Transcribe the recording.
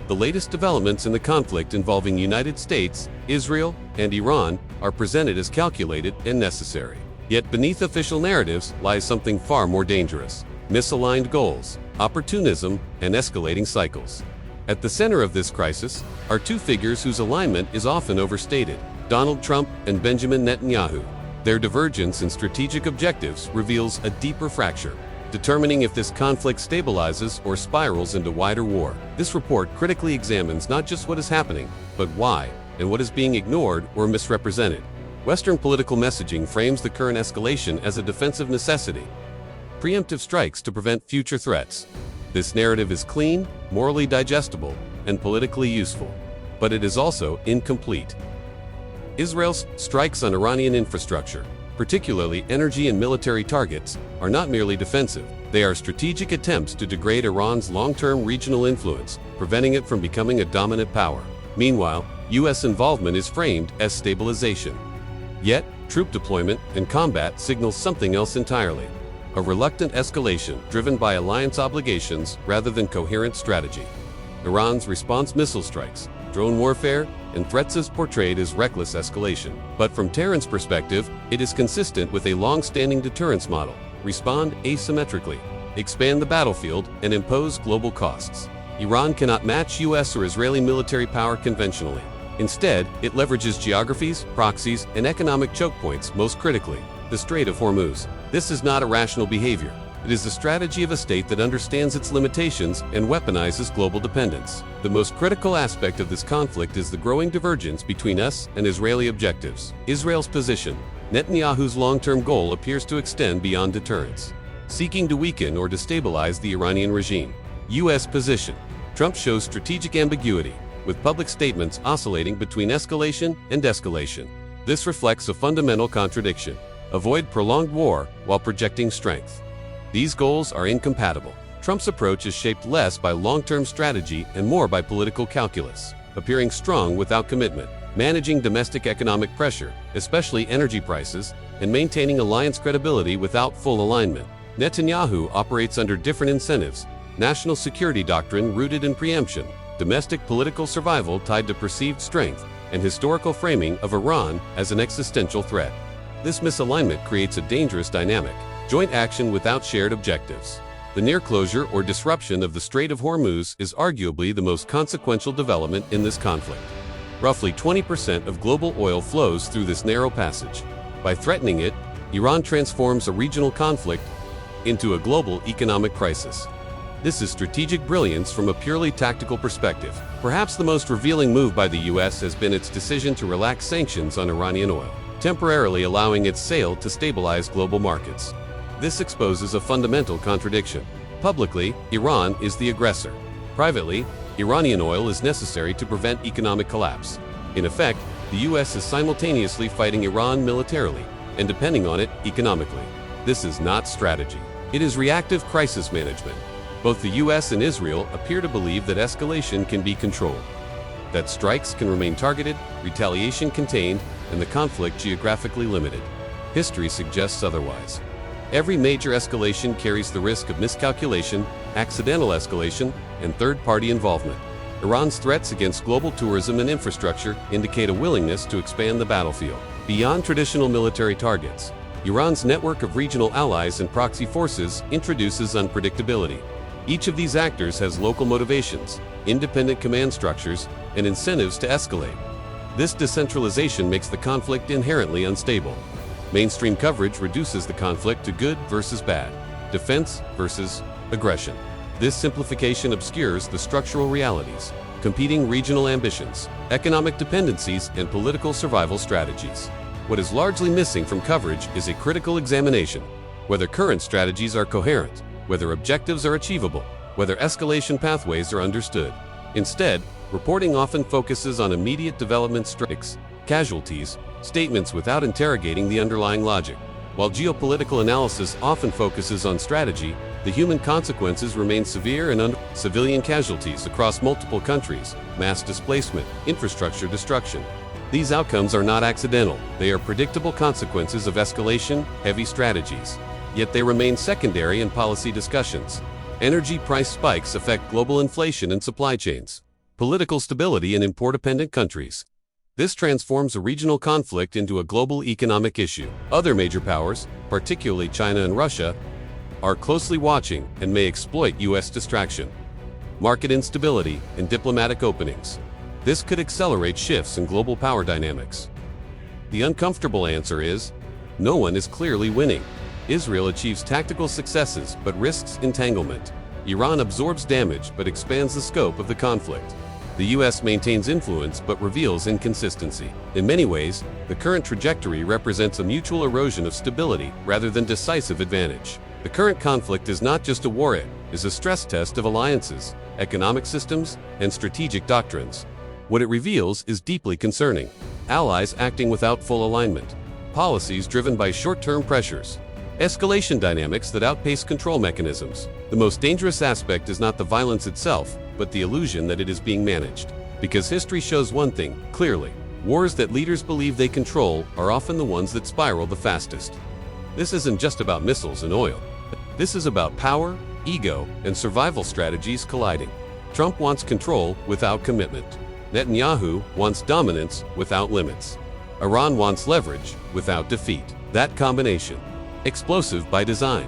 The latest developments in the conflict involving United States, Israel, and Iran are presented as calculated and necessary. Yet beneath official narratives lies something far more dangerous: misaligned goals, opportunism, and escalating cycles. At the center of this crisis are two figures whose alignment is often overstated: Donald Trump and Benjamin Netanyahu. Their divergence in strategic objectives reveals a deeper fracture, determining if this conflict stabilizes or spirals into wider war. This report critically examines not just what is happening, but why, and what is being ignored or misrepresented. Western political messaging frames the current escalation as a defensive necessity, preemptive strikes to prevent future threats. This narrative is clean, morally digestible, and politically useful, but it is also incomplete. Israel's strikes on Iranian infrastructure, particularly energy and military targets, are not merely defensive. They are strategic attempts to degrade Iran's long-term regional influence, preventing it from becoming a dominant power. Meanwhile, U.S. involvement is framed as stabilization. Yet, troop deployment and combat signals something else entirely: a reluctant escalation driven by alliance obligations rather than coherent strategy. Iran's response missile strikes, drone warfare, and threats is portrayed as reckless escalation. But from Tehran's perspective, it is consistent with a long-standing deterrence model: respond asymmetrically, expand the battlefield, and impose global costs. Iran cannot match U.S. or Israeli military power conventionally. Instead, it leverages geographies, proxies, and economic choke points. Most critically, the Strait of Hormuz. This is not irrational behavior. It is the strategy of a state that understands its limitations and weaponizes global dependence. The most critical aspect of this conflict is the growing divergence between us and Israeli objectives. Israel's position: Netanyahu's long-term goal appears to extend beyond deterrence, seeking to weaken or destabilize the Iranian regime. U.S. position: Trump shows strategic ambiguity, with public statements oscillating between escalation and escalation. This reflects a fundamental contradiction: avoid prolonged war while projecting strength. These goals are incompatible. Trump's approach is shaped less by long-term strategy and more by political calculus, appearing strong without commitment, managing domestic economic pressure, especially energy prices, and maintaining alliance credibility without full alignment. Netanyahu operates under different incentives: national security doctrine rooted in preemption, domestic political survival tied to perceived strength, and historical framing of Iran as an existential threat. This misalignment creates a dangerous dynamic: joint action without shared objectives. The near closure or disruption of the Strait of Hormuz is arguably the most consequential development in this conflict. Roughly 20% of global oil flows through this narrow passage. By threatening it, Iran transforms a regional conflict into a global economic crisis. This is strategic brilliance from a purely tactical perspective. Perhaps the most revealing move by the U.S. has been its decision to relax sanctions on Iranian oil, temporarily allowing its sale to stabilize global markets. This exposes a fundamental contradiction. Publicly, Iran is the aggressor. Privately, Iranian oil is necessary to prevent economic collapse. In effect, the U.S. is simultaneously fighting Iran militarily and depending on it economically. This is not strategy. It is reactive crisis management. Both the U.S. and Israel appear to believe that escalation can be controlled, that strikes can remain targeted, retaliation contained, and the conflict geographically limited. History suggests otherwise. Every major escalation carries the risk of miscalculation, accidental escalation, and third-party involvement. Iran's threats against global tourism and infrastructure indicate a willingness to expand the battlefield beyond traditional military targets. Iran's network of regional allies and proxy forces introduces unpredictability. Each of these actors has local motivations, independent command structures, and incentives to escalate. This decentralization makes the conflict inherently unstable. Mainstream coverage reduces the conflict to good versus bad, defense versus aggression. This simplification obscures the structural realities: competing regional ambitions, economic dependencies, and political survival strategies. What is largely missing from coverage is a critical examination: whether current strategies are coherent, whether objectives are achievable, whether escalation pathways are understood. Instead, reporting often focuses on immediate development strikes, casualties, statements without interrogating the underlying logic. While geopolitical analysis often focuses on strategy, the human consequences remain severe and civilian casualties across multiple countries, mass displacement, infrastructure destruction. These outcomes are not accidental. They are predictable consequences of escalation-heavy strategies. Yet they remain secondary in policy discussions. Energy price spikes affect global inflation and supply chains. Political stability in import-dependent countries. This transforms a regional conflict into a global economic issue. Other major powers, particularly China and Russia, are closely watching and may exploit U.S. distraction. Market instability and diplomatic openings. This could accelerate shifts in global power dynamics. The uncomfortable answer is, no one is clearly winning. Israel achieves tactical successes but risks entanglement. Iran absorbs damage but expands the scope of the conflict. The U.S. maintains influence but reveals inconsistency. In many ways, the current trajectory represents a mutual erosion of stability rather than decisive advantage. The current conflict is not just a war, it is a stress test of alliances, economic systems, and strategic doctrines. What it reveals is deeply concerning. Allies acting without full alignment. Policies driven by short-term pressures. Escalation dynamics that outpace control mechanisms. The most dangerous aspect is not the violence itself, but the illusion that it is being managed. Because history shows one thing clearly: wars that leaders believe they control are often the ones that spiral the fastest. This isn't just about missiles and oil. This is about power, ego, and survival strategies colliding. Trump wants control without commitment. Netanyahu wants dominance without limits. Iran wants leverage without defeat. That combination, explosive by design.